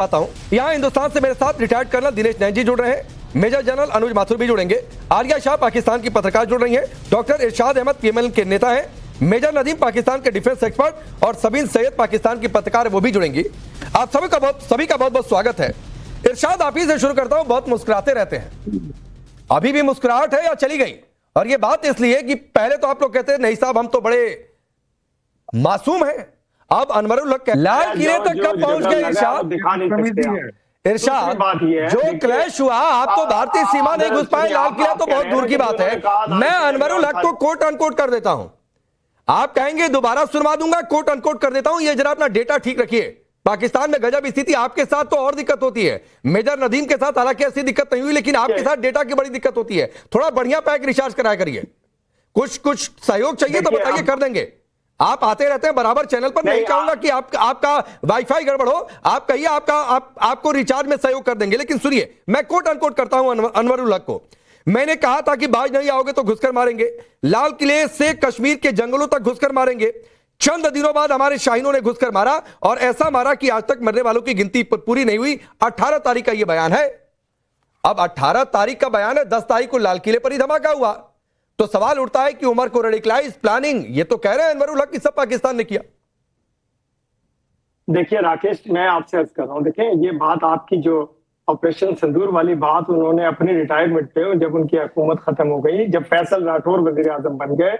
आता हूं। यहाँ हिंदुस्तान से मेरे साथ रिटायर्ड कर्नल दिनेश नैन जी जुड़ रहे हैं, मेजर जनरल अनुज माथुर भी जुड़ेंगे, आलिया शाह पाकिस्तान की पत्रकार जुड़ रही हैं, डॉक्टर इरशाद अहमद पीएमएल के नेता हैं, मेजर नदीम पाकिस्तान के डिफेंस एक्सपर्ट और सबीन सैयद पाकिस्तान की पत्रकार है, वो भी जुड़ेंगी। आप सभी का बहुत बहुत स्वागत है। इरशाद, आप ही से शुरू करता हूं। बहुत मुस्कुराते रहते हैं, अभी भी मुस्कुराहट है या चली गई? और ये बात इसलिए कि पहले तो आप लोग कहते हैं नहीं साहब हम तो बड़े मासूम हैं, अब अनवरुल हक लाल किले तक कब पहुंच गए? इरशाद, जो क्लैश हुआ आप तो भारतीय सीमा नहीं घुस पाए, लाल किला तो बहुत दूर की बात है। मैं अनवरुल हक को कोट अनकोट कर देता हूं, आप कहेंगे दोबारा सुनवा दूंगा, कोट अनकोट कर देता हूं। ये जरा अपना डेटा ठीक रखिए। पाकिस्तान में गजब स्थिति, आपके साथ तो और दिक्कत होती है, मेजर नदीम के साथ हालांकि ऐसी दिक्कत नहीं हुई, लेकिन आपके साथ डेटा की बड़ी दिक्कत होती है। थोड़ा बढ़िया पैक रिचार्ज कराया करिए। कुछ सहयोग चाहिए तो बताइए, कर देंगे। आप आते रहते हैं बराबर चैनल पर, नहीं कहूंगा कि आपका वाईफाई गड़बड़ हो, आप कहिए आपको रिचार्ज में सहयोग कर देंगे। लेकिन सुनिए, मैं कोट अनकोट करता हूं अनवरुल हक को। मैंने कहा था कि बाज नहीं आओगे तो घुसकर मारेंगे, लाल किले से कश्मीर के जंगलों तक घुसकर मारेंगे। चंद दिनों बाद हमारे शाहीनों ने घुसकर मारा, और ऐसा मारा कि आज तक मरने वालों की गिनती पूरी नहीं हुई। 18 तारीख का यह बयान है। अब 18 तारीख का बयान है, 10 तारीख को लाल किले पर ही धमाका हुआ। तो सवाल उठता है कि उमर को रेडिकलाइज प्लानिंग, ये तो कह रहे हैं अनवरुल हक कि सब पाकिस्तान ने किया। देखिए राकेश, मैं आपसे अर्ज कर रहा हूं, देखें ये बात आपकी जो ऑपरेशन सिंदूर वाली बात उन्होंने अपनी रिटायरमेंट पे, जब उनकी हुकूमत खत्म हो गई, जब फैसल राठौर वजीर आजम बन गए,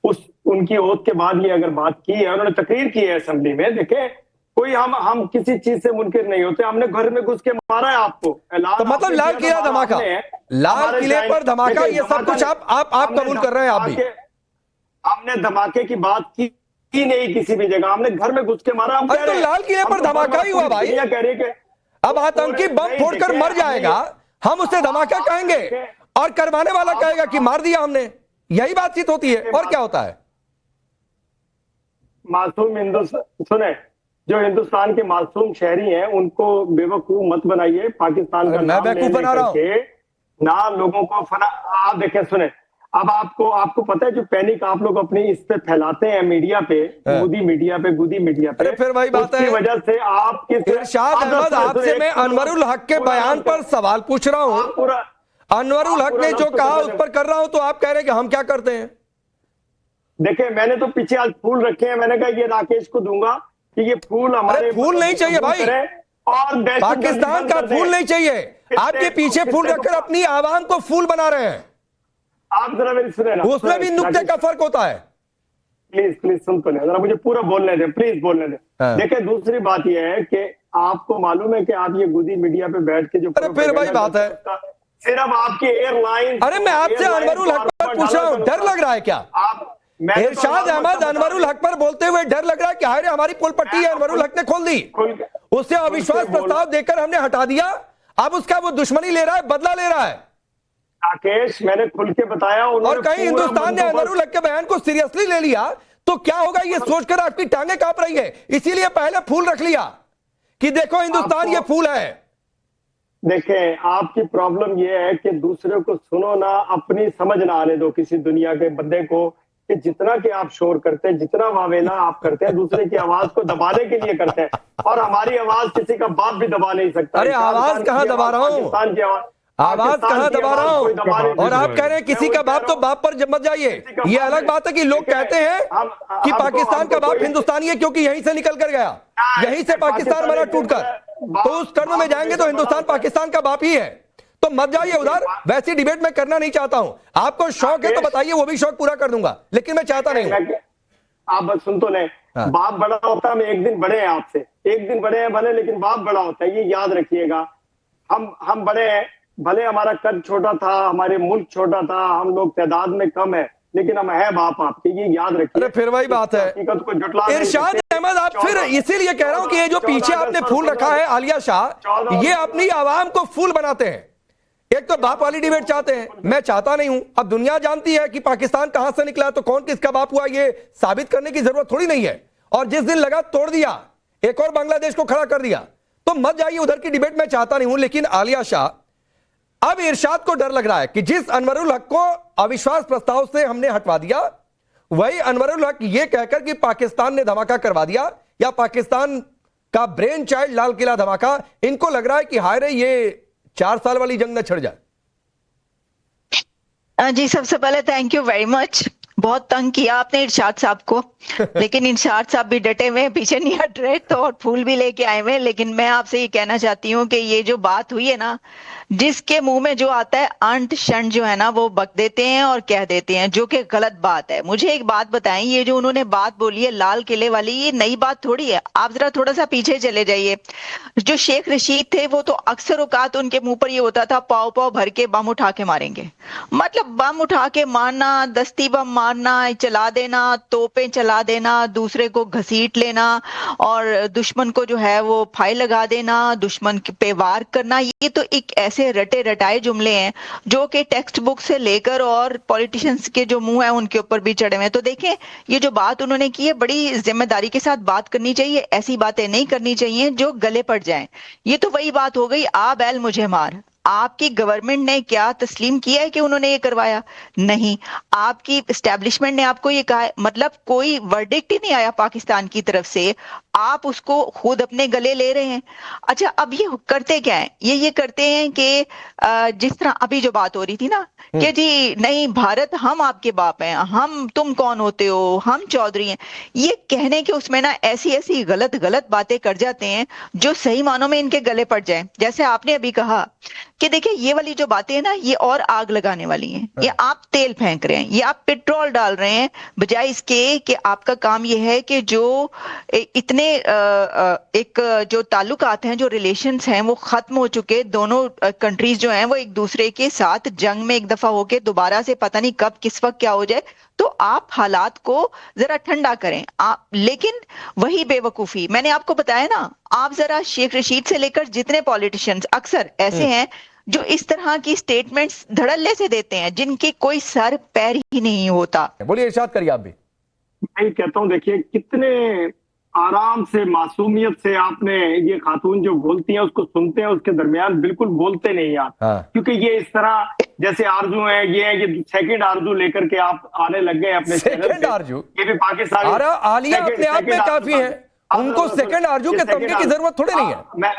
उनकी ओथ के बाद ये अगर बात की है, उन्होंने तकरीर की है असेंबली में। देखें कोई हम किसी चीज से मुनकिर नहीं होते, हमने घर में घुस के मारा है आपको। तो मतलब लाल किला धमाका, लाल किले पर धमाका, ये सब कुछ आप कबूल कर रहे हैं? आप भी हमने धमाके की बात की नहीं किसी भी जगह, हमने घर में घुस के मारा। हम तो लाल किले पर धमाका ही हुआ भाई। कह रही है अब आतंकी बम फोड़कर मर जाएगा, हम उसे धमाका कहेंगे, और करवाने वाला कहेगा कि मार दिया हमने। यही बातचीत होती है, और क्या होता है? मासूम सुने, जो हिंदुस्तान के मासूम शहरी हैं उनको बेवकूफ मत बनाइए। पाकिस्तान का नाम बेवकूफ बना रहा हूं ना लोगों को आप देखें, सुने, अब आपको पता है जो पैनिक आप लोग अपनी इस पे फैलाते हैं मीडिया पे, गुदी मीडिया पे, फिर वही बात है, वजह से आप इरशाद अहमद, आपसे मैं अनवरुल हक के बयान पर सवाल पूछ रहा हूं। अनवरुल हक ने जो कहा उस पर कर रहा हूं, तो आप कह रहे हैं कि हम क्या करते हैं? देखिए मैंने तो पीछे आज फूल रखे हैं, मैंने कहा ये राकेश को दूंगा कि ये फूल हमारे। फूल नहीं चाहिए भाई, और पाकिस्तान का फूल नहीं चाहिए। आपके पीछे फूल रखकर अपनी आवाम को फूल बना रहे हैं। आप जरा मेरी सुने ना, उसमें भी नुक्ते का फर्क होता है। प्लीज सुन तो ले, जरा मुझे पूरा बोलने दे, प्लीज बोलने दे। देखिए दूसरी बात यह है कि आपको मालूम है कि आप ये गुदी मीडिया पे बैठ के जो, फिर वही बात है, सिर्फ आपकी एयरलाइन। अरे मैं आपसे अनवरुल हक पर पूछ रहा हूं, डर लग रहा है क्या? इरशाद अहमद अनवरुल हक पर बोलते हुए डर लग रहा है कि हाय हमारी पुल पट्टी है, अनवरुल हक ने खोल दी, उससे अविश्वास प्रस्ताव देकर हमने हटा दिया, अब उसका वो दुश्मनी ले रहा है, बदला ले रहा है। राकेश, मैंने खुल के बताया, और कहीं हिंदुस्तान ने अनवरुल हक के बयान को सीरियसली ले लिया तो क्या होगा, ये सोचकर आपकी टांगें कांप रही है। इसीलिए पहले फूल रख लिया कि देखो हिंदुस्तान ये फूल है। देखें आपकी प्रॉब्लम ये है कि दूसरे को सुनो ना, अपनी समझ ना आने दो किसी दुनिया के बंदे को, कि जितना कि आप शोर करते हैं, जितना वावेला आप करते हैं, दूसरे की आवाज को दबाने के लिए करते हैं, और हमारी आवाज किसी का बाप भी दबा नहीं सकता। अरे आवाज कहां दबा रहा हूं, आवाज कहां दबा रहा हूं? और आप कह रहे हैं किसी का बाप, तो बाप पर मत जाइए। ये अलग बात है कि लोग कहते हैं कि पाकिस्तान का बाप हिंदुस्तानी है क्योंकि यहीं से निकल कर गया, यहीं से पाकिस्तान बना टूटकर, तो उस टर्म में जाएंगे तो हिंदुस्तान पाकिस्तान का बाप ही है, तो मत जाइए उधर। वैसी डिबेट मैं करना नहीं चाहता हूं। आपको शौक है तो बताइए, वो भी शौक पूरा कर दूंगा, लेकिन मैं चाहता नहीं हूं। आप बस सुन तो लें, बाप बड़ा होता है, हम एक दिन बड़े हैं आपसे, एक दिन बड़े हैं भले, लेकिन बाप बड़ा होता है, ये याद रखिएगा। हम बड़े हैं, भले हमारा कद छोटा था, हमारे मुल्क छोटा था, हम लोग तादाद में कम है, लेकिन हम है बाप आपके, ये याद रखिए। अरे फिर वही बात है इरशाद अहमद, आप फिर इसीलिए कह रहा हूं कि ये जो पीछे आपने फूल रखा है आलिया शाह, ये अपनी आवाम को फूल बनाते हैं। एक तो बाप वाली डिबेट चाहते हैं, मैं चाहता नहीं हूं। अब दुनिया जानती है कि पाकिस्तान कहां से निकला, तो कौन किसका बाप हुआ, ये साबित करने की जरूरत थोड़ी नहीं है। और जिस दिन लगा तोड़ दिया, एक और बांग्लादेश को खड़ा कर दिया, तो मत जाइए उधर की डिबेट, मैं चाहता नहीं हूं। लेकिन आलिया शाह, अब इरशाद को डर लग रहा है कि जिस अनवरुल हक को अविश्वास प्रस्ताव से हमने हटवा दिया, वही अनवरुल हक ये कहकर कि पाकिस्तान ने धमाका करवा दिया या पाकिस्तान का ब्रेन चाइल्ड लाल किला धमाका, इनको लग रहा है कि हाय रे ये 4 साल वाली जंग न छिड़ जाए। जी सबसे पहले थैंक यू वेरी मच। बहुत तंग किया आपने इरशाद साहब को, लेकिन इरशाद साहब भी डटे हुए हैं, पीछे नहीं हट रहे, तो और फूल भी लेके आए हुए हैं। लेकिन मैं आपसे ये कहना चाहती हूँ कि ये जो बात हुई है ना, जिसके मुंह में जो आता है अंट शंट जो है ना वो बक देते हैं और कह देते हैं, जो कि गलत बात है। मुझे एक बात बताएं, ये जो उन्होंने बात बोली है लाल किले वाली, ये नई बात थोड़ी है। आप जरा थोड़ा सा पीछे चले जाइए। जो शेख रशीद थे वो तो अक्सर औकात उनके मुंह पर ये होता था, पाव पाव भर के बम उठा के मारेंगे। मतलब बम उठा के मारना, दस्ती बम मारना, चला देना, तोपें चला देना, दूसरे को घसीट लेना और दुश्मन को जो है वो फाइल लगा देना, दुश्मन पे वार करना, ये तो एक ऐसे रटे रटाए जुमले हैं जो कि टेक्स्ट बुक से लेकर और पॉलिटिशियंस के जो मुंह है उनके ऊपर भी चढ़े हुए हैं। तो देखें, ये जो बात उन्होंने की है, बड़ी जिम्मेदारी के साथ बात करनी चाहिए। ऐसी बातें नहीं करनी चाहिए जो गले पड़ जाएं। ये तो वही बात हो गई, आ बैल मुझे मार। आपकी गवर्नमेंट ने क्या तस्लीम किया है कि उन्होंने ये करवाया? नहीं। आपकी एस्टेब्लिशमेंट ने आपको ये कहा है, मतलब कोई वर्डिक्ट ही नहीं आया पाकिस्तान की तरफ से, आप उसको खुद अपने गले ले रहे हैं। अच्छा, अब ये करते क्या है? ये करते हैं कि जिस तरह अभी जो बात हो रही थी ना कि जी नहीं भारत हम आपके बाप हैं, हम तुम कौन होते हो, हम चौधरी हैं, ये कहने के उसमें ना ऐसी ऐसी गलत गलत बातें कर जाते हैं जो सही मानों में इनके गले पड़ जाए। जैसे आपने अभी कहा कि देखिए ये वाली जो बातें हैं ना, ये और आग लगाने वाली हैं। ये आप तेल फेंक रहे हैं, ये आप पेट्रोल डाल रहे हैं, बजाय इसके कि आपका काम ये है कि जो इतने एक जो ताल्लुकात हैं, जो रिलेशंस हैं वो खत्म हो चुके, दोनों कंट्रीज जो हैं वो एक दूसरे के साथ जंग में एक दफा होके दोबारा से पता नहीं कब किस वक्त क्या हो जाए, तो आप हालात को जरा ठंडा करें। आप लेकिन वही बेवकूफी मैंने आपको बताया ना, आप जरा शेख रशीद से लेकर जितने पॉलिटिशियंस अक्सर ऐसे हैं जो इस तरह की स्टेटमेंट्स धड़ल्ले से देते हैं, जिनके कोई सर पैर ही नहीं होता। बोलिए, इरशाद करिए आप भी। मैं कहता हूँ, देखिए कितने आराम से, मासूमियत से आपने ये खातून जो बोलती हैं उसको सुनते हैं, उसके दरमियान बिल्कुल बोलते नहीं आप। क्योंकि ये इस तरह जैसे आरजू है, ये सेकंड आरजू लेकर के आप आने लग गए अपने सेकंड आरजू। ये भी पाकिस्तान आलिया अपने आप में काफी है, उनको सेकंड आरजू के तमगे की जरूरत थोड़ी नहीं है। मैं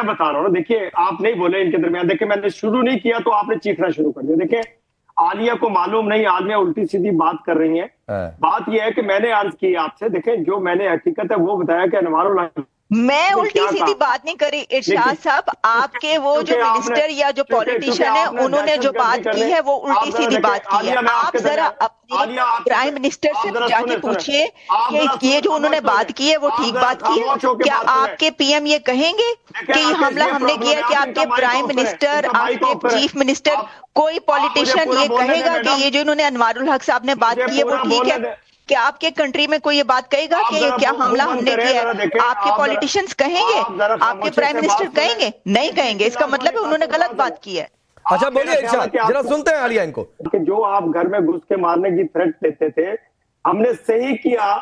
बता रहा हूँ, देखिए आप नहीं बोले इनके दरमियान। देखिए मैंने शुरू नहीं किया तो आपने चीखना शुरू कर दिया। देखिए आलिया को मालूम नहीं, आलिया उल्टी सीधी बात कर रही है। बात यह है कि मैंने अर्ज की आपसे, देखें जो मैंने हकीकत है वो बताया कि अनवारुल्लाह, मैं उल्टी सीधी बात नहीं करी इरशाद साहब, आपके वो जो मिनिस्टर या जो पॉलिटिशियन है उन्होंने जो बात की है वो उल्टी सीधी बात की है। आप जरा अपने प्राइम मिनिस्टर से जाके पूछिए कि ये जो उन्होंने बात की है वो ठीक बात की है। क्या आपके पीएम ये कहेंगे कि ये हमला हमने किया? कि आपके प्राइम मिनिस्टर, आपके चीफ मिनिस्टर, कोई पॉलिटिशियन ये कहेगा कि ये जो इन्होंने अनवारुल हक साहब ने बात की है वो ठीक है? क्या आपके कंट्री में कोई ये बात कहेगा कि क्या हमला हमने किया है? आपके पॉलिटिशियंस कहेंगे? आपके प्राइम मिनिस्टर कहेंगे? नहीं कहेंगे। इसका मतलब है उन्होंने गलत बात की है। अच्छा बोलिए इरशाद, जरा सुनते हैं आलिया इनको। कि जो आप घर में घुस के मारने की थ्रेट देते थे, हमने सही किया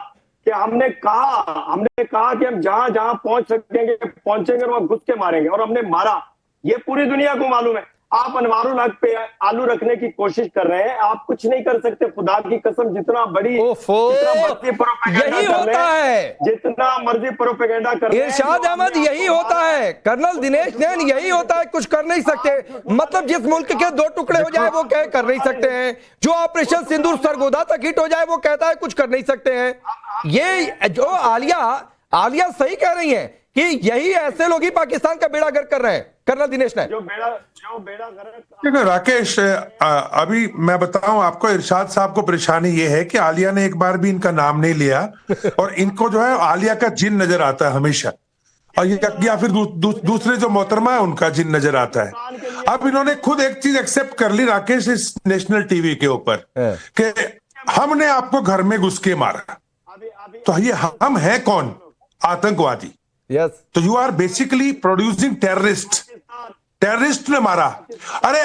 कि हमने कहा कि हम जहां जहां पहुंच सकेंगे पहुंचेंगे और वहां घुस के मारेंगे, और हमने मारा। ये पूरी दुनिया को मालूम है। आप अनवारुल हक पे आलू रखने की कोशिश कर रहे हैं, आप कुछ नहीं कर सकते। खुदा की कसम, जितना मर्जी होता है, जितना मर्जी प्रोपेगेंडा कर, इरशाद अहमद यही होता है, कर्नल दिनेश नैन यही होता है, कुछ कर नहीं सकते। मतलब जिस मुल्क के 2 टुकड़े हो जाए वो कर नहीं सकते हैं, जो ऑपरेशन सिंदूर सरगोदा तक हिट हो जाए वो कहता है कुछ कर नहीं सकते हैं। ये जो आलिया सही कह रही है कि यही ऐसे लोग ही पाकिस्तान का बेड़ा गर्क कर रहे हैं। कर्नल दिनेश ने जो बेड़ा गर्क। देखो राकेश, अभी मैं बताऊं आपको, इरशाद साहब को परेशानी ये है कि आलिया ने एक बार भी इनका नाम नहीं लिया और इनको जो है आलिया का जिन नजर आता है हमेशा, और या फिर दूसरे जो मोहतरमा है उनका जिन नजर आता है। अब इन्होंने खुद एक चीज एक्सेप्ट कर ली राकेश इस नेशनल टीवी के ऊपर कि हमने आपको घर में घुस के मारा। तो ये हम हैं कौन? आतंकवादी। तो you are basically producing terrorist ने मारा। अरे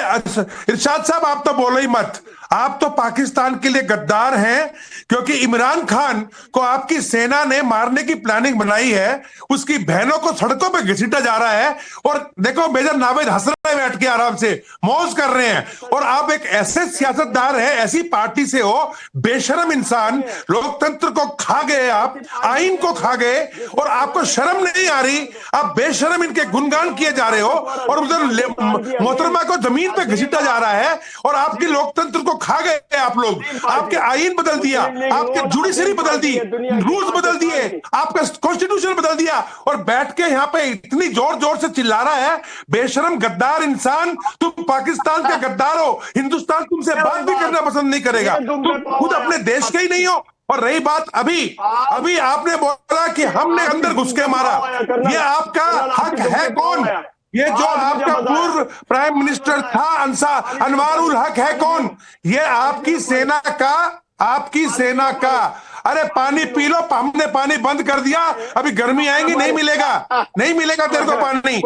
इरशाद साहब आप तो बोलो ही मत, आप तो पाकिस्तान के लिए गद्दार हैं, क्योंकि इमरान खान को आपकी सेना ने मारने की प्लानिंग बनाई है, उसकी बहनों को सड़कों पे घसीटा जा रहा है, और देखो मेजर नावेद हंस रहे हैं बैठ के, आराम से मौज कर रहे हैं, और आप एक ऐसे सियासतदार हैं, ऐसी पार्टी से हो, बेशरम इंसान, लोकतंत्र को खा गए आप, आइन को खा गए, और आपको शर्म नहीं आ रही, आप बेशरम इनके गुणगान किए जा रहे हो, और उधर मोहतरमा को जमीन पे घसीटा जा रहा है, और आपकी लोकतंत्र को खा गए आप लोग। आपके आईन बदल दिया, आपके जुडिशरी बदल दी, रूल्स बदल दिए, आपका कॉन्स्टिट्यूशन बदल दिया, और बैठ के यहाँ पे इतनी जोर जोर से चिल्ला रहा है, बेशरम गद्दार इंसान, तुम पाकिस्तान के गद्दार हो, हिंदुस्तान तुमसे बात भी करना पसंद नहीं करेगा, तुम खुद अपने देश के ही नहीं हो। और रही बात अभी आपने बोला कि हमने अंदर घुस के मारा, ये आपका हक है कौन? ये जो आपका पूर्व प्राइम मिनिस्टर था अनवारुल हक है कौन? ये आपकी सेना का अरे पानी पी लो, हमने पानी बंद कर दिया, अभी गर्मी आएंगी, नहीं मिलेगा तेरे को पानी,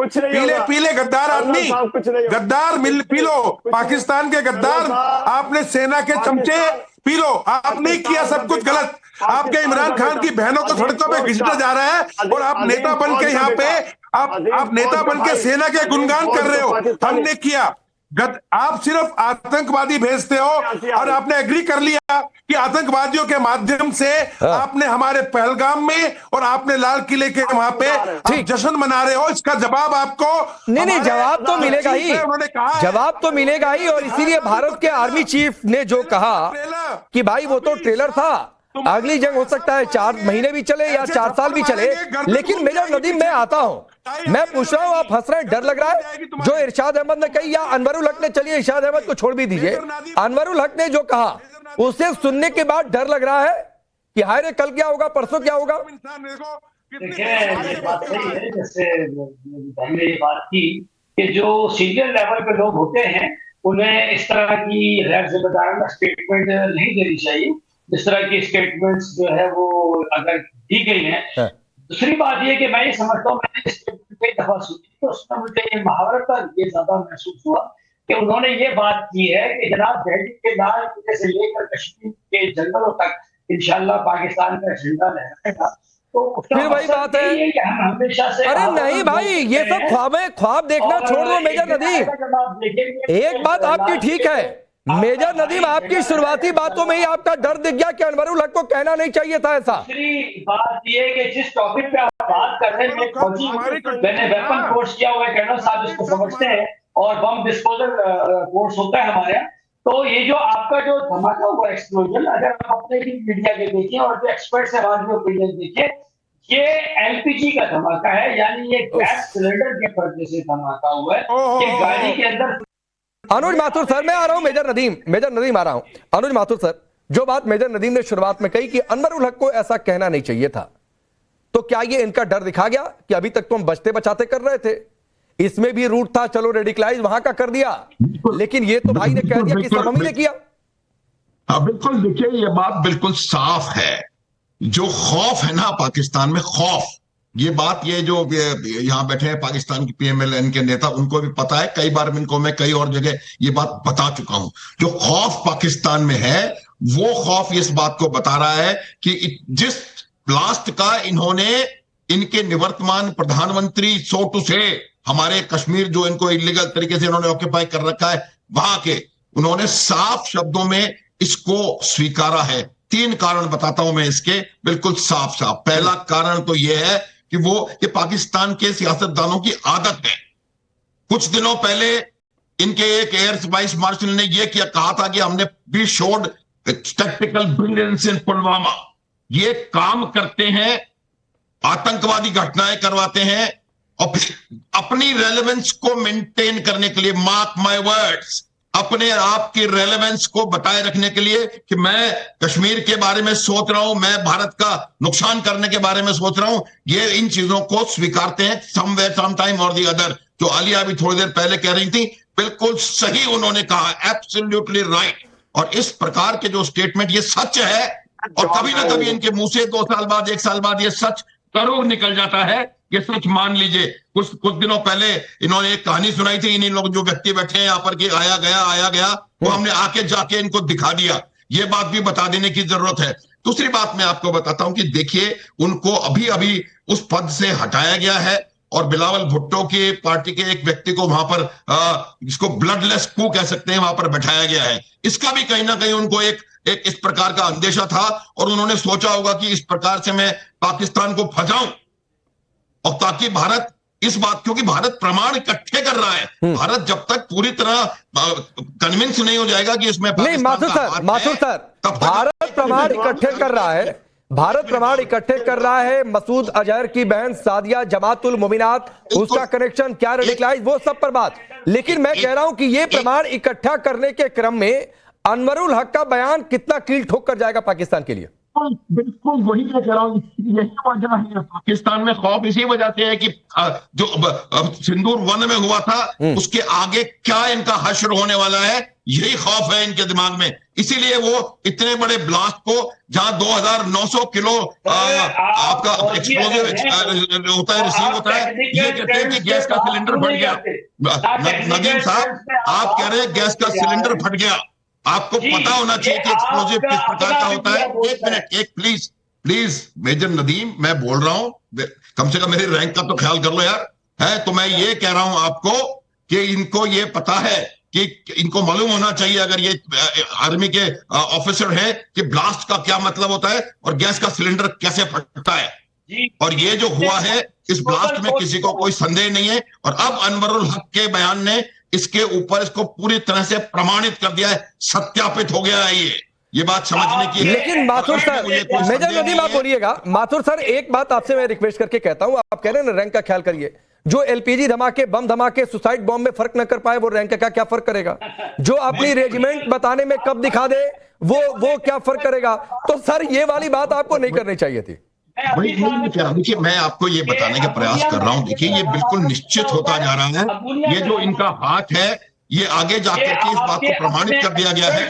पी ले गद्दार आदमी, गद्दार पी लो, पाकिस्तान के गद्दार, आपने सेना के चमचे, पी लो, आपने किया सब कुछ गलत, आपके इमरान खान की बहनों को सड़कों पे घसीटा जा रहा है, और आप नेता बन के यहाँ पे आप नेता बन के सेना के गुणगान कर रहे हो, हमने किया। आप सिर्फ आतंकवादी भेजते हो, और आपने एग्री कर लिया कि आतंकवादियों के माध्यम से आपने हमारे पहलगाम में और आपने लाल किले के वहां पे आप जश्न मना रहे हो। इसका जवाब आपको नहीं जवाब तो मिलेगा ही, जवाब तो मिलेगा ही। और इसीलिए भारत के आर्मी चीफ ने जो कहा कि भाई वो तो ट्रेलर था, अगली जंग हो सकता है 4 महीने भी चले या 4 साल भी चले, लेकिन मेजर नदीम मैं आता हूं, मैं पूछ रहा हूं, आप हंस रहे हैं, डर लग रहा है जो इरशाद अहमद ने कही, या अनवरुल हक ने, चलिए इरशाद अहमद को छोड़ भी दीजिए, अनवरुल हक ने जो कहा उसे सुनने के बाद डर लग रहा है कि हाय रे कल क्या होगा, परसों क्या होगा? देखिए ये बात सही है, जैसे हमने ये बात की कि जो सीनियर लेवल पे लोग होते हैं उन्हें इस तरह की गैर जिम्मेदाराना स्टेटमेंट नहीं देनी चाहिए, इस तरह की स्टेटमेंट्स जो है वो अगर दी गई हैं। दूसरी बात ये कि मैं ये समझता हूँ, मैंने स्टेटमेंट कई दफा सुनी तो उसमें मुझे ये महावरत का ये ज्यादा महसूस हुआ कि उन्होंने ये बात की है कि जनाब दिल्ली के लाल किले से लेकर कश्मीर के जंगलों तक इंशाल्लाह पाकिस्तान का झंडा लहराएगा। तो फिर वही बात है कि हम हमेशा से, अरे नहीं भाई, ये सब ख्वाब देखना छोड़ दो मेजर नदीम। एक बात आपकी ठीक है मेजर नदीम, आपकी शुरुआती बातों में ही आपका डर दिख गया कि अनवरुल हक को कहना नहीं चाहिए था ऐसा। दूसरी बात ये कि जिस टॉपिक पे आप बात कर रहे हैं, मैंने वेपन कोर्स किया हुआ है, कर्नल साहब इसको समझते हैं, और बम डिस्पोजल कोर्स होता है हमारे यहाँ। तो ये जो आपका जो धमाका हुआ एक्सप्लोजन, अगर आप अपने भी मीडिया के देखिए और जो एक्सपर्ट्स हैं आज भी ओपिनियन देखिए, ये एलपीजी का धमाका है, यानी ये गैस सिलेंडर के पर्दे से धमाका हुआ है, ये गाड़ी के अंदर। अनुज माथुर सर, मैं आ रहा हूं, मेजर नदीम आ रहा हूं। अनुज माथुर सर, जो बात मेजर नदीम ने शुरुआत में कही कि अनवरुल हक को ऐसा कहना नहीं चाहिए था, तो क्या ये इनका डर दिखा गया कि अभी तक तो हम बचते बचाते कर रहे थे, इसमें भी रूट था, चलो रेडिकलाइज वहां का कर दिया, लेकिन ये तो भाई ने कह दिया कि सब हम ही ने किया। बिल्कुल, देखिए ये बात बिल्कुल साफ है, जो खौफ है ना पाकिस्तान में, खौफ, ये बात ये जो यहां बैठे हैं पाकिस्तान की पीएमएलएन के नेता, उनको भी पता है, कई बार इनको मैं कई और जगह ये बात बता चुका हूं। जो खौफ पाकिस्तान में है वो खौफ इस बात को बता रहा है कि जिस ब्लास्ट का इन्होंने इनके निवर्तमान प्रधानमंत्री सो टू से हमारे कश्मीर जो इनको इलीगल तरीके से इन्होंने ऑक्यूपाई कर रखा है वहां के, उन्होंने साफ शब्दों में इसको स्वीकारा है। 3 कारण बताता हूं मैं इसके, बिल्कुल साफ साफ। पहला कारण तो यह है कि वो ये पाकिस्तान के सियासतदानों की आदत है। कुछ दिनों पहले इनके एक एयर वाइस मार्शल ने यह किया, कहा था कि हमने बी शोड टैक्टिकल ब्रिलियंस इन पुलवामा। ये काम करते हैं, आतंकवादी घटनाएं करवाते हैं, और फिर अपनी रेलेवेंस को मेंटेन करने के लिए, मार्क माय वर्ड्स, अपने आप की रेलेवेंस को बताए रखने के लिए कि मैं कश्मीर के बारे में सोच रहा हूं, मैं भारत का नुकसान करने के बारे में सोच रहा हूं, ये इन चीजों को स्वीकारते हैं समवेयर सम टाइम और दी अदर। जो आलिया भी थोड़ी देर पहले कह रही थी, बिल्कुल सही उन्होंने कहा, एब्सोल्युटली राइट। और इस प्रकार के जो स्टेटमेंट, ये सच है, और कभी ना कभी इनके मुंह से 2 साल बाद 1 साल बाद ये सच जरूर निकल जाता है ये सच मान लीजिए। कुछ दिनों पहले इन्होंने एक कहानी सुनाई थी, इन लोग जो व्यक्ति बैठे हैं यहाँ पर कि आया गया, वो हमने आके जाके इनको दिखा दिया। ये बात भी बता देने की जरूरत है। दूसरी बात मैं आपको बताता हूं कि देखिए, उनको अभी अभी उस पद से हटाया गया है और बिलावल भुट्टो की पार्टी के एक व्यक्ति को वहां पर इसको ब्लडलेस कू कह सकते हैं, वहां पर बैठाया गया है। इसका भी कहीं ना कहीं उनको एक इस प्रकार का अंदेशा था और उन्होंने सोचा होगा कि इस प्रकार से मैं पाकिस्तान को फंसाऊं, और ताकि भारत इस बात, क्योंकि भारत प्रमाण इकट्ठे कर रहा है। भारत जब तक पूरी तरह कन्विंस नहीं हो जाएगा कि इसमें नहीं माथुर सर, भारत प्रमाण इकट्ठे कर रहा है, भारत प्रमाण इकट्ठे कर रहा है। मसूद अजहर की बहन सादिया जमातुल मोमिनात, उसका कनेक्शन क्या रेडिकलाइज, वो सब पर बात। लेकिन मैं कह रहा हूं कि ये प्रमाण इकट्ठा करने के क्रम में अनवरुल हक का बयान कितना कील ठोक कर जाएगा पाकिस्तान के लिए? बिल्कुल वही मैं कह रहा हूँ, यही वजह है पाकिस्तान में खौफ। इसी वजह से है कि जो सिंदूर 1 में हुआ था उसके आगे क्या इनका हश्र होने वाला है, यही खौफ है इनके दिमाग में। इसीलिए वो इतने बड़े ब्लास्ट को, जहां 2900 किलो आपका एक्सप्लोजिव होता है, रिसीव होता है, ये कहते हैं कि गैस का सिलेंडर फट गया। नदीम साहब, आप कह रहे हैं गैस का सिलेंडर फट गया, आपको पता होना चाहिए कि एक्सप्लोजिव किस प्रकार का होता है। एक मिनट, प्लीज मेजर नदीम, मैं बोल रहा हूं, कम से कम मेरी रैंक का तो ख्याल कर लो यार। है तो मैं ये कह रहा हूं आपको कि इनको ये पता है कि इनको मालूम होना चाहिए, अगर ये आर्मी के ऑफिसर है, कि ब्लास्ट का क्या मतलब होता है और गैस का सिलेंडर कैसे फटता है। और ये जो हुआ है, इस ब्लास्ट में किसी को कोई संदेह नहीं है। और अब अनवरुल हक के बयान ने इसके ऊपर इसको पूरी तरह से प्रमाणित कर दिया है, सत्यापित हो गया है। ये बात समझने की है। लेकिन माथुर सर, मेजर नदीम आप बोलिएगा। माथुर सर, एक बात आपसे मैं रिक्वेस्ट करके कहता हूं, आप कह रहे हैं ना रैंक का ख्याल करिए। जो एलपीजी धमाके, बम धमाके, सुसाइड बॉम्ब में फर्क न कर पाए, वो रैंक का क्या फर्क करेगा? जो अपनी रेजिमेंट बताने में कब दिखा दे, वो क्या फर्क करेगा? तो सर ये वाली बात आपको नहीं करनी चाहिए थी। देखिए, मैं आपको ये बताने का प्रयास कर रहा हूं। देखिए, ये बिल्कुल निश्चित होता जा रहा है। ये जो इनका हाथ है, ये आगे जाकर के इस बात को प्रमाणित कर दिया गया है।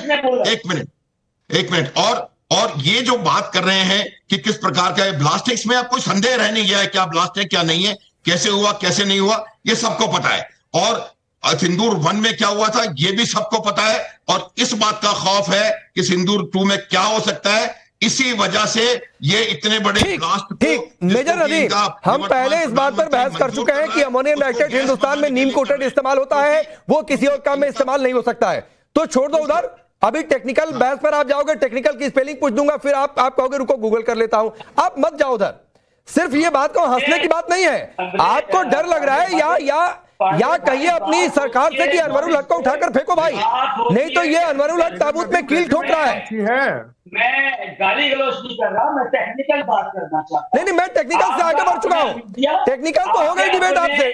एक मिनट और ये जो बात कर रहे हैं कि किस प्रकार का ब्लास्ट है, इसमें आप कोई संदेह रह नहीं गया है क्या ब्लास्ट है क्या नहीं है, कैसे हुआ कैसे नहीं हुआ, ये सबको पता है। और सिंदूर 1 में क्या हुआ था, ये भी सबको पता है। और इस बात का खौफ है कि सिंदूर 2 में क्या हो सकता है। इसी वजह से ये इतने बड़े ब्लास्ट, ठीक मेजर नदीम, हम पहले इस बात पर बहस कर चुके हैं कि अमोनियम नाइट्रेट हिंदुस्तान में नीम कोटेड इस्तेमाल होता है, वो किसी और काम में इस्तेमाल नहीं हो सकता है। तो छोड़ दो उधर, अभी टेक्निकल बहस पर आप जाओगे, टेक्निकल की स्पेलिंग पूछ दूंगा, फिर आप कहोगे रुको गूगल कर लेता हूं। आप मत जाओ उधर। सिर्फ ये बात को हंसने की बात नहीं है, आपको डर लग रहा है या कहिए अपनी सरकार से कि अनवरुल हक को उठाकर फेंको भाई, नहीं तो ये अनवरुल हक ताबूत में कील ठोक रहा है। मैं गाली गलौज नहीं कर रहा, मैं टेक्निकल बात करना चाहता हूं। नहीं, मैं टेक्निकल से आगे बढ़ चुका हूं। टेक्निकल तो हो गई डिबेट आपसे।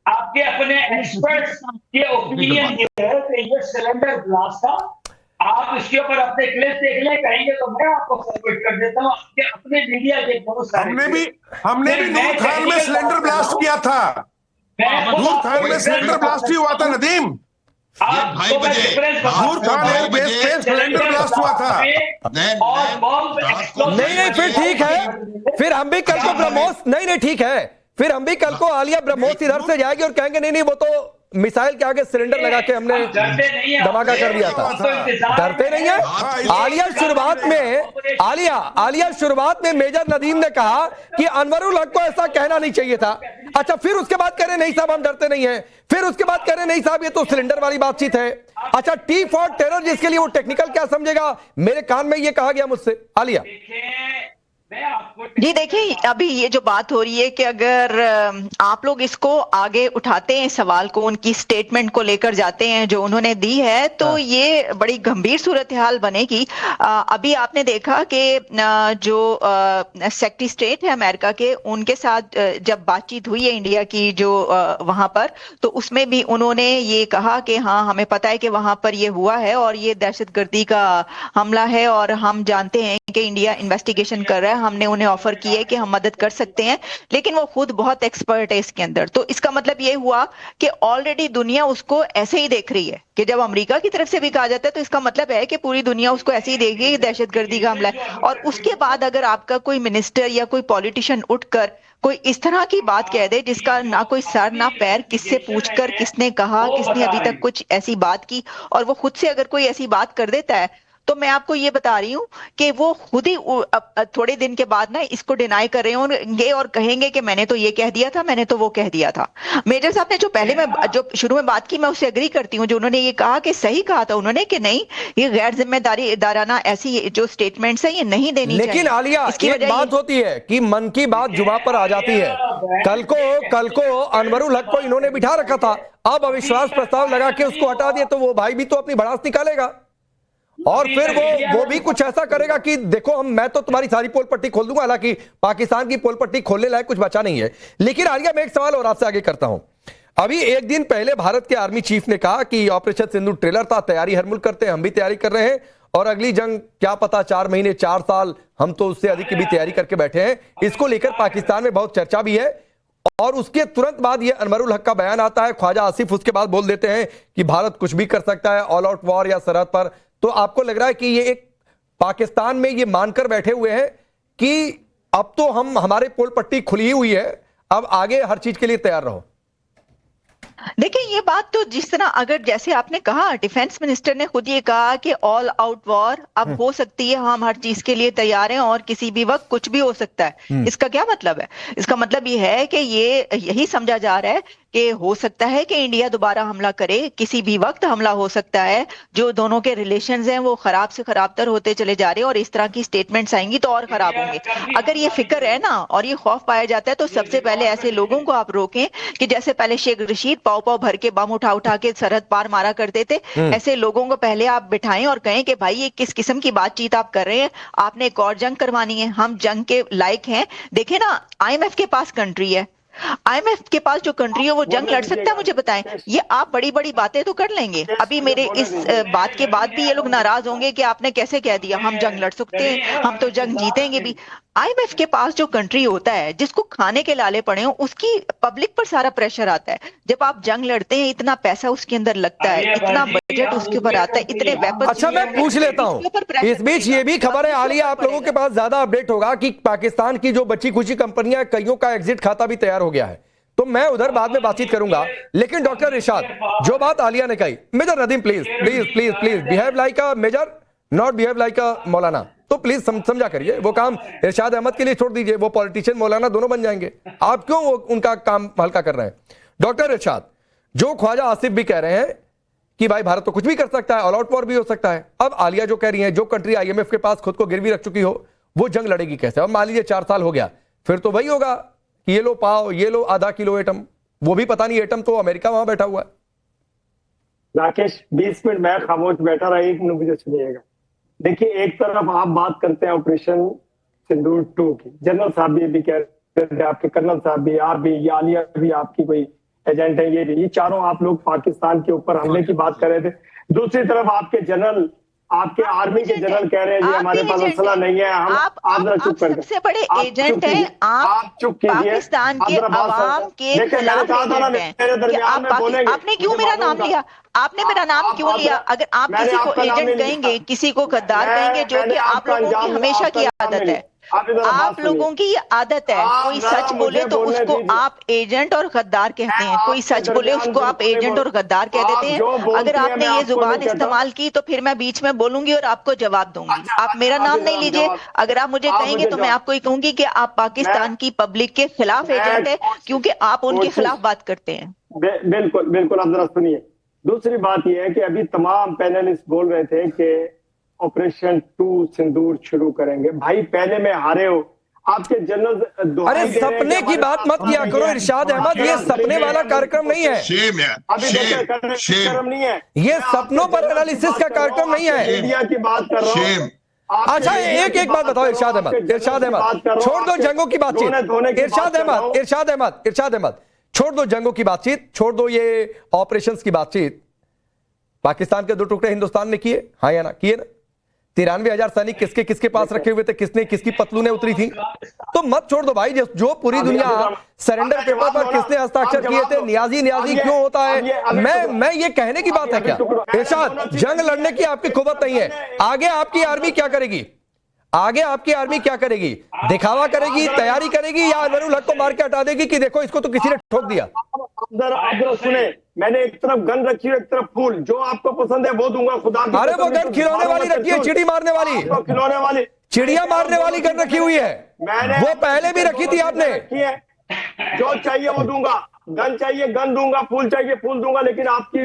आपके अपने एक्सपर्ट्स के ओपिनियन ये है कि ये सिलेंडर ब्लास्ट था। आप इसके ऊपर अपने क्लिप देख लें, कहेंगे तो मैं आपको फॉरवर्ड कर देता हूं। अपने मीडिया के बहुत सारे, हमने भी नूर खान में सिलेंडर ब्लास्ट किया था। नूर खान में सिलेंडर ब्लास्ट ही हुआ था नदीम। ढाई बजे नूर खान में बेस पे सिलेंडर ब्लास्ट हुआ था। नहीं, फिर ठीक है, फिर हम भी कल को ब्रह्मोस, नहीं ठीक है, फिर हम भी कल को आलिया ब्रह्मोस इधर से जाएगी और कहेंगे नहीं वो तो मिसाइल के आगे सिलेंडर लगा के हमने धमाका कर दिया था। डरते नहीं है। आलिया शुरुआत में मेजर नदीम ने कहा कि अनवरुल हक को ऐसा कहना नहीं चाहिए था। अच्छा, फिर उसके बाद कह रहे नहीं साहब हम डरते नहीं है, फिर उसके बाद कह रहे नहीं साहब ये तो सिलेंडर वाली बातचीत है। अच्छा, टी फॉर टेरर जिसके लिए वो टेक्निकल क्या समझेगा, मेरे कान में ये कहा गया मुझसे। आलिया जी देखिए, अभी ये जो बात हो रही है कि अगर आप लोग इसको आगे उठाते हैं, सवाल को उनकी स्टेटमेंट को लेकर जाते हैं जो उन्होंने दी है, तो ये बड़ी गंभीर सूरत हाल बनेगी। अभी आपने देखा कि जो सेक्रेटरी स्टेट है अमेरिका के, उनके साथ जब बातचीत हुई है इंडिया की जो वहां पर, तो उसमें भी उन्होंने ये कहा कि हाँ हमें पता है कि वहां पर ये हुआ है और ये दहशतगर्दी का हमला है और हम जानते हैं कि इंडिया इन्वेस्टिगेशन कर रहा है, हमने उन्हें ऑफर की है कि हम मदद कर सकते हैं, लेकिन वो खुद बहुत एक्सपर्ट है इसके अंदर। तो इसका मतलब ये हुआ कि ऑलरेडी दुनिया उसको ऐसे ही देख रही है कि जब अमेरिका की तरफ से भी कहा जाता है तो इसका मतलब है कि पूरी दुनिया उसको ऐसे ही देखेगी कि दहशतगर्दी का हमला है। और उसके बाद अगर आपका कोई मिनिस्टर या कोई पॉलिटिशियन उठकर कोई इस तरह की बात कह दे जिसका ना कोई सर ना पैर, किससे पूछकर किसने कहा, किसने अभी तक कुछ ऐसी बात की, और वो खुद से अगर कोई ऐसी बात कर देता है, तो मैं आपको ये बता रही हूं कि वो खुद ही थोड़े दिन के बाद ना इसको डिनाई कर रहे होंगे और कहेंगे कि मैंने तो ये कह दिया था, मैंने तो वो कह दिया था। मेजर साहब ने जो पहले में जो शुरू में बात की, मैं उससे एग्री करती हूँ। जो उन्होंने ये कहा कि सही कहा था उन्होंने कि नहीं, ये गैर जिम्मेदाराना ऐसी जो स्टेटमेंट्स है ये नहीं देनी चाहिए। लेकिन आलिया, एक बात होती है कि मन की बात जुबान पर आ जाती है। कल को अनवरुल हक को इन्होंने बिठा रखा था, अब अविश्वास प्रस्ताव लगा के उसको हटा दिया, तो वो भाई भी तो अपनी भड़ास निकालेगा और फिर वो भी कुछ ऐसा करेगा कि देखो मैं तो तुम्हारी सारी पोल पट्टी खोल दूंगा। हालांकि पाकिस्तान की पोल पट्टी खोलने लायक कुछ बचा नहीं है। लेकिन आलिया, मैं एक सवाल और आपसे आगे करता हूं। अभी एक दिन पहले भारत के आर्मी चीफ ने कहा कि ऑपरेशन सिंदूर ट्रेलर था, तैयारी हर मुल्क करते हैं, हम भी तैयारी कर रहे हैं, और अगली जंग क्या पता 4 महीने 4 साल, हम तो उससे अधिक की भी तैयारी करके बैठे हैं। इसको लेकर पाकिस्तान में बहुत चर्चा भी है। और उसके तुरंत बाद ये अनवरुल हक का बयान आता है, ख्वाजा आसिफ उसके बाद बोल देते हैं कि भारत कुछ भी कर सकता है ऑल आउट वॉर या सरहद पर। तो आपको लग रहा है कि ये एक पाकिस्तान में ये मानकर बैठे हुए हैं कि अब तो हमारे पोल पट्टी खुली हुई है, अब आगे हर चीज के लिए तैयार रहो? देखिए, ये बात तो जिस तरह, अगर जैसे आपने कहा, डिफेंस मिनिस्टर ने खुद ये कहा कि ऑल आउट वॉर अब हो सकती है, हम हर चीज के लिए तैयार हैं और किसी भी वक्त कुछ भी हो सकता है। इसका क्या मतलब है? इसका मतलब ये है कि ये यही समझा जा रहा है कि हो सकता है कि इंडिया दोबारा हमला करे, किसी भी वक्त हमला हो सकता है। जो दोनों के रिलेशंस हैं वो खराब से खराबतर होते चले जा रहे हैं, और इस तरह की स्टेटमेंट्स आएंगी तो और खराब होंगे। अगर ये फिक्र है ना और ये खौफ पाया जाता है, तो सबसे पहले ऐसे लोगों को आप रोकें कि जैसे पहले शेख रशीद पाव पाव भर के बम उठा उठा के सरहद पार मारा करते थे, ऐसे लोगों को पहले आप बिठाएं और कहें कि भाई ये किस किस्म की बातचीत आप कर रहे हैं, आपने एक और जंग करवानी है, हम जंग के लायक हैं। देखें ना, IMF के पास कंट्री है, IMF के पास जो कंट्री है वो जंग लड़ सकता है? मुझे बताएं। ये आप बड़ी बड़ी बातें तो कर लेंगे, अभी मेरे इस बात के बाद भी ये लोग नाराज होंगे कि आपने कैसे कह दिया हम जंग लड़ सकते हैं, हम तो जंग जीतेंगे भी। IMF के पास जो कंट्री होता है जिसको खाने के लाले पड़े हो, उसकी पब्लिक पर सारा प्रेशर आता है। जब आप जंग लड़ते हैं, इतना पैसा उसके अंदर लगता है, इतना बजट उसके ऊपर आता है, इतने वेपन। अच्छा, मैं पूछ लेता हूं, इस बीच ये भी खबर है आलिया, आप लोगों के पास ज्यादा अपडेट होगा कि पाकिस्तान की जो बची खुची कंपनियां, कईयों का एग्जिट खाता भी तैयार हो गया है, तो मैं उधर बाद में बातचीत करूंगा। लेकिन डॉक्टर इरशाद, जो बात आलिया ने कही, major Nadeem please please please please behave like a major, not behave like a maulana. तो प्लीज समझा करिए, वो काम इरशाद अहमद के लिए छोड़ दीजिए, वो पॉलिटिशियन मौलाना दोनों बन जाएंगे। आप क्यों उनका काम हल्का कर रहे हैं? डॉक्टर इरशाद, जो ख्वाजा आसिफ भी कह रहे हैं कि भाई भारत तो कुछ भी कर सकता है, ऑल आउट वॉर भी हो सकता है, अब आलिया जो कह रही है, जो कंट्री IMF के पास खुद को गिरवी रख चुकी हो, वो जंग लड़ेगी कैसे? अब मान लीजिए 4 साल हो गया, फिर तो वही होगा कि ये लो पाओ, ये लो आधा किलो एटम, वो भी पता नहीं, एटम तो अमेरिका वहां बैठा हुआ है। राकेश, 20 मिनट मैं खामोश बैठा रहा, 1 मिनट मुझे सुनिएगा। देखिए, एक तरफ आप बात करते हैं ऑपरेशन सिंदूर 2 की, जनरल साहब भी कह रहे थे, आपके कर्नल साहब भी, आप भी, ये आलिया भी आपकी कोई एजेंट है, ये चारों आप लोग पाकिस्तान के ऊपर हमले की बात कर रहे थे। दूसरी तरफ आपके जनरल, आपके आर्मी के जनरल कह रहे हैं जी हमारे पास असला नहीं है, हम आप जरा चुप कर, सबसे बड़े एजेंट हैं आप चुप कीजिए, पाकिस्तान के अवाम के खिलाफ एजेंट हैं। आपने क्यों मेरा नाम लिया? आपने मेरा नाम क्यों लिया? अगर आप किसी को एजेंट कहेंगे, किसी को गद्दार कहेंगे, जो कि आप लोगों की हमेशा की आदत है, आप लोगों की ये आदत है, कोई सच बोले तो उसको आप एजेंट और गद्दार कहते हैं, कोई सच बोले उसको आप एजेंट और गद्दार कह देते हैं। अगर आपने ये जुबान इस्तेमाल की तो फिर मैं बीच में बोलूंगी और आपको जवाब दूंगी। आप मेरा नाम नहीं लीजिए, अगर आप मुझे कहेंगे तो मैं आपको ये कहूंगी कि आप पाकिस्तान की पब्लिक के खिलाफ एजेंट है, क्योंकि आप उनके खिलाफ बात करते हैं। बिल्कुल बिल्कुल, आप जरा सुनिए। दूसरी बात यह है कि अभी तमाम पैनलिस्ट बोल रहे थे कि ऑपरेशन 2 सिंदूर शुरू करेंगे। भाई पहले में हारे हो, आपके जनरल, अरे सपने की बात मत किया करो इरशाद अहमद, ये सपने वाला कार्यक्रम नहीं है, कार्यक्रम नहीं है, ये सपनों पर एनालिसिस का कार्यक्रम नहीं है, इंडिया की बात कर रहा हूँ। अच्छा, एक बात बताओ इरशाद अहमद, छोड़ दो जंगों की बातचीत। इरशाद अहमद, छोड़ दो जंगों की बातचीत, छोड़ दो ये ऑपरेशंस की बातचीत। पाकिस्तान के 2 टुकड़े हिंदुस्तान ने किए, हाँ या ना? किए ना? 93,000 सैनिक किसके किसके पास रखे हुए थे, किसने किसकी पतलूने उतरी थी। तो मत छोड़ दो भाई, जो पूरी दुनिया सरेंडर पेपर पर किसने हस्ताक्षर किए थे, नियाजी क्यों होता है। मैं ये कहने की बात है क्या इरशाद, जंग लड़ने की आपकी कुव्वत नहीं है। आगे आपकी आर्मी क्या करेगी, आगे आपकी आर्मी क्या करेगी, दिखावा करेगी, तैयारी करेगी, या अनवरुल हक को मार के हटा देगी कि देखो इसको तो किसी ने ठोक दिया। आप सुने, मैंने एक तरफ गन रखी है, एक तरफ फूल, जो आपको पसंद है वो दूंगा। खुदा अरे वो गन खिलौने वाली रखी है, चिड़ी मारने वाली, खिलौने वाली, चिड़िया मारने वाली गन रखी हुई है, वो पहले भी रखी थी आपने। जो चाहिए वो दूंगा, गन चाहिए गन दूंगा, फूल चाहिए फूल दूंगा, लेकिन आपकी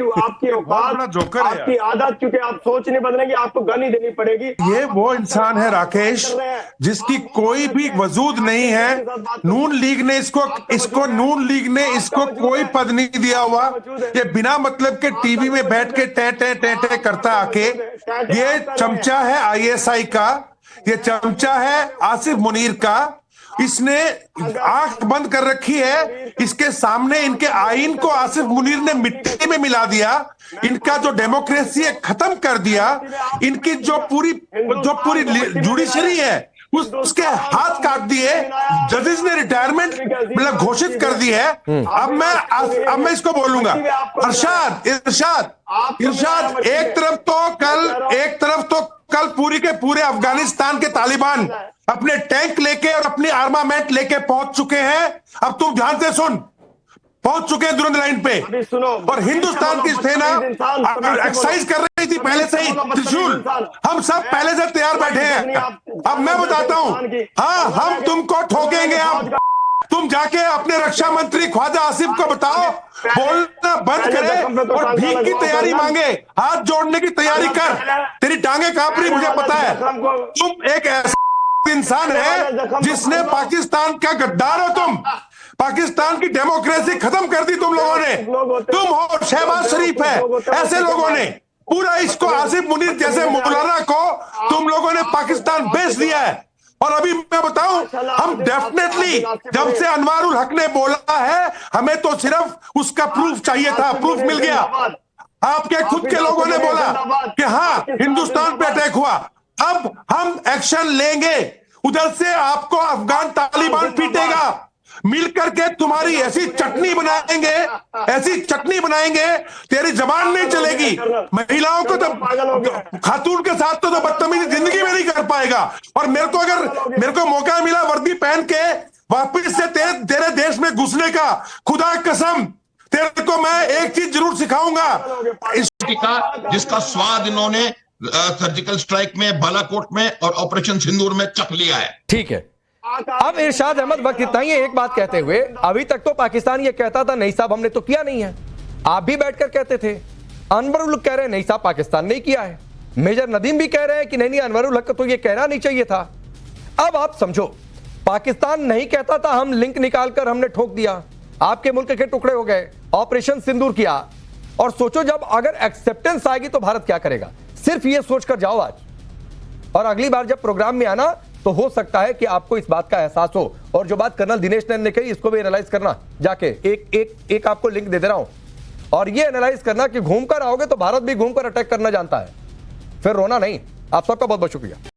औकात, जोकर है आपकी आदत, क्योंकि आप सोच नहीं बदलेंगे, आपको गन ही देनी पड़ेगी। ये वो इंसान है राकेश जिसकी कोई भी वजूद नहीं है। नून लीग ने इसको कोई पद नहीं दिया हुआ। ये बिना मतलब के टीवी में बैठ के टे करता आके। ये चमचा है आईएसआई का, ये चमचा है आसिफ मुनीर का। इसने आंख बंद कर रखी है, इसके सामने इनके आईन को आसिफ मुनीर ने मिट्टी में मिला दिया, इनका जो डेमोक्रेसी है खत्म कर दिया, इनकी जो पूरी जुडिशरी है उसके हाथ काट दिए, जजेस ने रिटायरमेंट मतलब घोषित कर दी है। अब मैं इसको बोलूंगा, इरशाद एक तरफ तो कल पूरी के पूरे अफगानिस्तान के तालिबान अपने टैंक लेके और अपनी आर्मामेंट लेके पहुंच चुके हैं। अब तुम ध्यान से सुन, पहुंच चुके हैं दुरंत लाइन पे, और हिंदुस्तान की सेना एक्सरसाइज कर रही थी पहले से ही, त्रिशूल। हम सब पहले से तैयार बैठे हैं। अब मैं बताता हूं, हाँ हम तुमको ठोकेंगे। अब तुम जाके अपने रक्षा मंत्री ख्वाजा आसिफ को बताओ बोलना बंद करे और भीख की तैयारी मांगे, हाथ जोड़ने की तैयारी कर। तेरी टांगे कांप रही मुझे पता है। तुम एक ऐसा इंसान है जिसने पाकिस्तान का गद्दार हो तुम। पाकिस्तान की डेमोक्रेसी खत्म कर दी तुम लोगों ने। तुम हो, शहबाज शरीफ है, ऐसे लोगों ने पूरा इसको आसिफ मुनीर जैसे मौलाना को तुम लोगों ने पाकिस्तान बेच दिया है। और अभी मैं बताऊं, हम डेफिनेटली जब से अनवरुल हक ने बोला है, हमें तो सिर्फ उसका प्रूफ चाहिए था, प्रूफ मिल गया। आपके खुद के लोगों ने बोला कि हाँ हिंदुस्तान पे अटैक हुआ। अब हम एक्शन लेंगे, उधर से आपको अफगान तालिबान पीटेगा, मिलकर के तुम्हारी ऐसी चटनी बनाएंगे तेरी जबान नहीं चलेगी। महिलाओं को तो, खातून के साथ तो बदतमीजी जिंदगी में नहीं कर पाएगा। और मेरे को मौका मिला वर्दी पहन के वापिस से तेरे देश में घुसने का, खुदा कसम तेरे को मैं एक चीज जरूर सिखाऊंगा, जिसका स्वाद इन्होंने सर्जिकल स्ट्राइक में, बालाकोट में और ऑपरेशन सिंदूर में चख लिया है। ठीक है, अब इरशाद अहमद वक्त इतना ही एक बात कहते हुए, अभी तक तो पाकिस्तान ये कहता था नहीं साहब हमने तो किया नहीं है, आप भी बैठकर कहते थे। अनवरुल कह रहे हैं नहीं साहब पाकिस्तान ने किया है, मेजर नदीम भी कह रहे हैं कि नहीं अनवरुल हक तो ये कहना नहीं चाहिए था। अब आप समझो, पाकिस्तान नहीं कहता था, हम लिंक निकालकर हमने ठोक दिया, आपके मुल्क के टुकड़े हो गए, ऑपरेशन सिंदूर किया। और सोचो जब अगर एक्सेप्टेंस आएगी तो भारत क्या करेगा, सिर्फ ये सोचकर जाओ आज, और अगली बार जब प्रोग्राम में आना तो हो सकता है कि आपको इस बात का एहसास हो। और जो बात कर्नल दिनेश नैन ने कही इसको भी एनालाइज करना, जाके एक आपको लिंक दे रहा हूं, और ये एनालाइज करना कि घूमकर आओगे तो भारत भी घूमकर अटैक करना जानता है, फिर रोना नहीं। आप सबका बहुत बहुत शुक्रिया।